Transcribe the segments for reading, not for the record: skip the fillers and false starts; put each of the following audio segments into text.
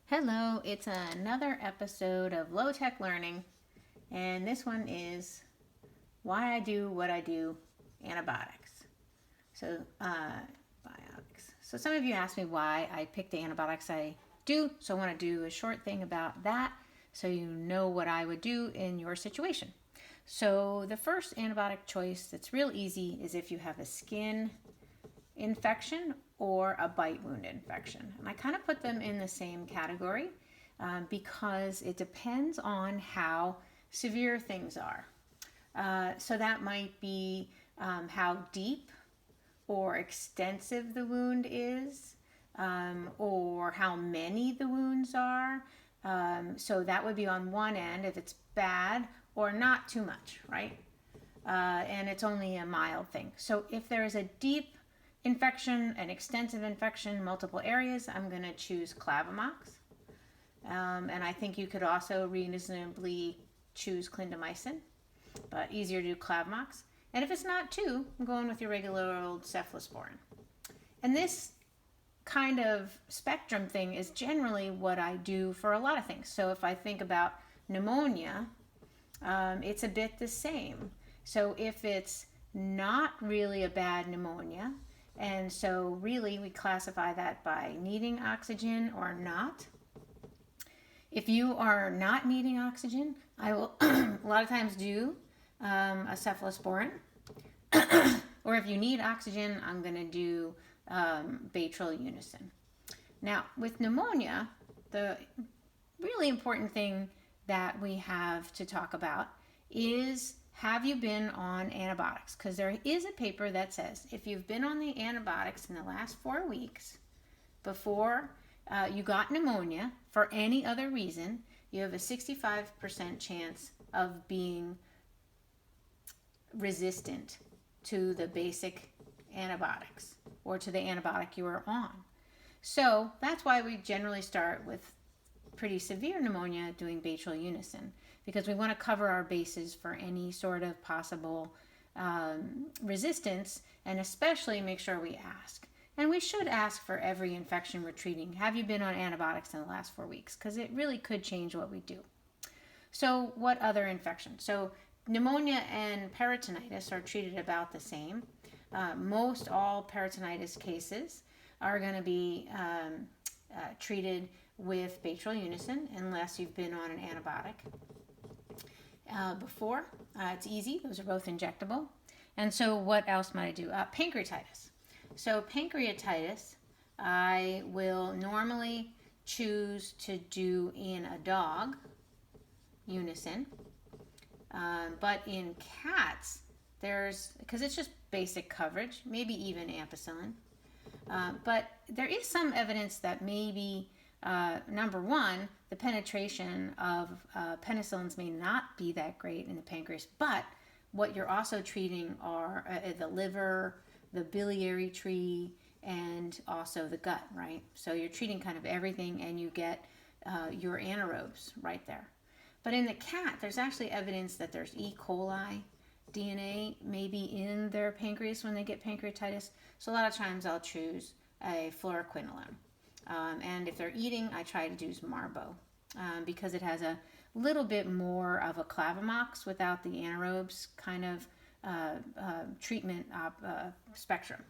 Hello, it's another episode of Low Tech Learning, and this one is why I do what I do, antibiotics. So, biotics. So, some of you asked me why I picked the antibiotics I do, so I want to do a short thing about that so you know what I would do in your situation. So, the first antibiotic choice that's real easy is if you have a skin infection or a bite wound infection. And I kind of put them in the same category because it depends on how severe things are. So that might be how deep or extensive the wound is, or how many the wounds are. So that would be on one end if it's bad or not too much, right? And it's only a mild thing. So if there is a deep infection, an extensive infection, multiple areas, I'm going to choose Clavamox. And I think you could also reasonably choose clindamycin, but easier to do Clavamox. And if it's not two, I'm going with your regular old cephalosporin. And this kind of spectrum thing is generally what I do for a lot of things. So if I think about pneumonia, it's a bit the same. So if it's not really a bad pneumonia, and so really we classify that by needing oxygen or not. If you are not needing oxygen, I will a lot of times do a cephalosporin. Or if you need oxygen, I'm going to do Baytril Unison. Now, with pneumonia, the really important thing that we have to talk about is, have you been on antibiotics? Because there is a paper that says if you've been on the antibiotics in the last 4 weeks before you got pneumonia for any other reason, you have a 65% chance of being resistant to the basic antibiotics or to the antibiotic you are on. So that's why we generally start with pretty severe pneumonia doing Baytril Unison, because we want to cover our bases for any sort of possible resistance, and especially make sure we ask. And we should ask for every infection we're treating, have you been on antibiotics in the last 4 weeks? Because it really could change what we do. So what other infections? So pneumonia and peritonitis are treated about the same. Most all peritonitis cases are going to be treated with Baytril Unison unless you've been on an antibiotic before. It's easy. Those are both injectable. And so what else might I do? Pancreatitis. So pancreatitis, I will normally choose to do in a dog, Unison. But in cats, because it's just basic coverage, maybe even ampicillin. But there is some evidence that maybe, number one, the penetration of penicillins may not be that great in the pancreas, but what you're also treating are the liver, the biliary tree, and also the gut, right? So you're treating kind of everything, and you get your anaerobes right there. But in the cat, there's actually evidence that there's E. coli DNA maybe in their pancreas when they get pancreatitis. So a lot of times I'll choose a fluoroquinolone. And if they're eating, I try to do Marbo because it has a little bit more of a Clavamox without the anaerobes kind of treatment spectrum.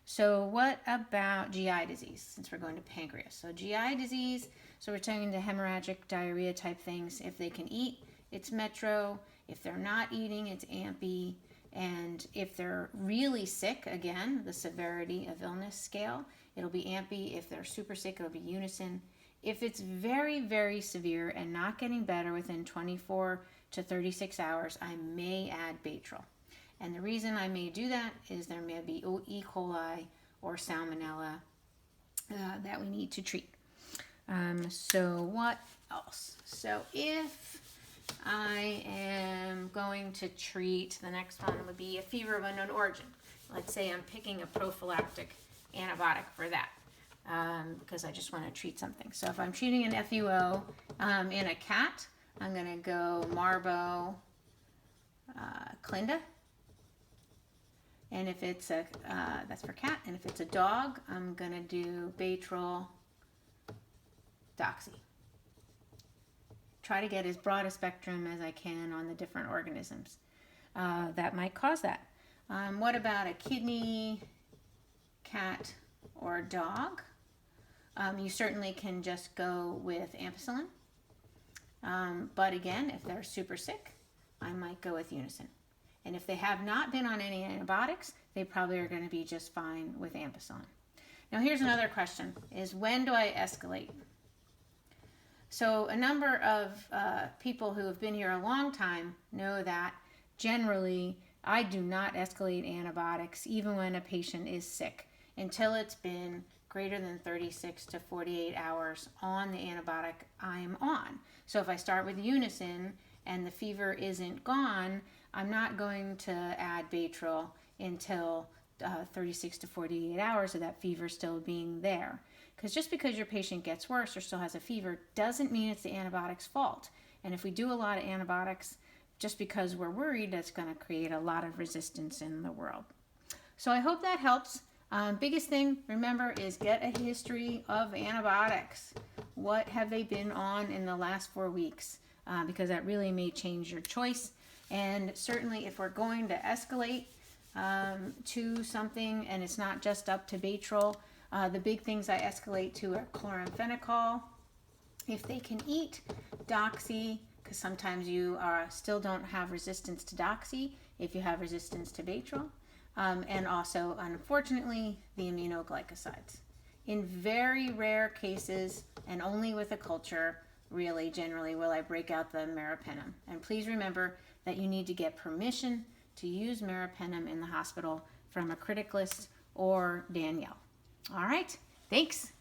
So what about GI disease, since we're going to pancreas? So GI disease, so we're talking to hemorrhagic diarrhea type things. If they can eat, it's Metro. If they're not eating, it's Ampi. And if they're really sick, again, the severity of illness scale, it'll be Ampi. If they're super sick, it'll be Unison. If it's very, very severe and not getting better within 24 to 36 hours, I may add Baytril. And the reason I may do that is there may be E. coli or Salmonella that we need to treat. So what else? So if I am going to treat, the next one would be a fever of unknown origin. Let's say I'm picking a prophylactic antibiotic for that because I just want to treat something. So if I'm treating an FUO in a cat, I'm going to go Marbo, Clinda. And if it's that's for cat. And if it's a dog, I'm going to do Baytril doxy. Try to get as broad a spectrum as I can on the different organisms that might cause that. What about a kidney, cat, or dog? You certainly can just go with ampicillin. But again, if they're super sick, I might go with Unison. And if they have not been on any antibiotics, they probably are going to be just fine with ampicillin. Now here's another question, is when do I escalate? So a number of people who have been here a long time know that generally I do not escalate antibiotics even when a patient is sick until it's been greater than 36 to 48 hours on the antibiotic I'm on. So if I start with Unison and the fever isn't gone, I'm not going to add Baytril until 36 to 48 hours of that fever still being there. Because just because your patient gets worse or still has a fever doesn't mean it's the antibiotic's fault. And if we do a lot of antibiotics just because we're worried, that's going to create a lot of resistance in the world. So I hope that helps. Biggest thing, remember, is get a history of antibiotics. What have they been on in the last 4 weeks? Because that really may change your choice. And certainly if we're going to escalate to something and it's not just up to Baytril, the big things I escalate to are chloramphenicol. If they can eat, doxy, because sometimes you still don't have resistance to doxy if you have resistance to Baytril. And also, unfortunately, the aminoglycosides. In very rare cases, and only with a culture, really, generally, will I break out the meropenem. And please remember that you need to get permission to use meropenem in the hospital from a criticalist or Danielle. All right, thanks.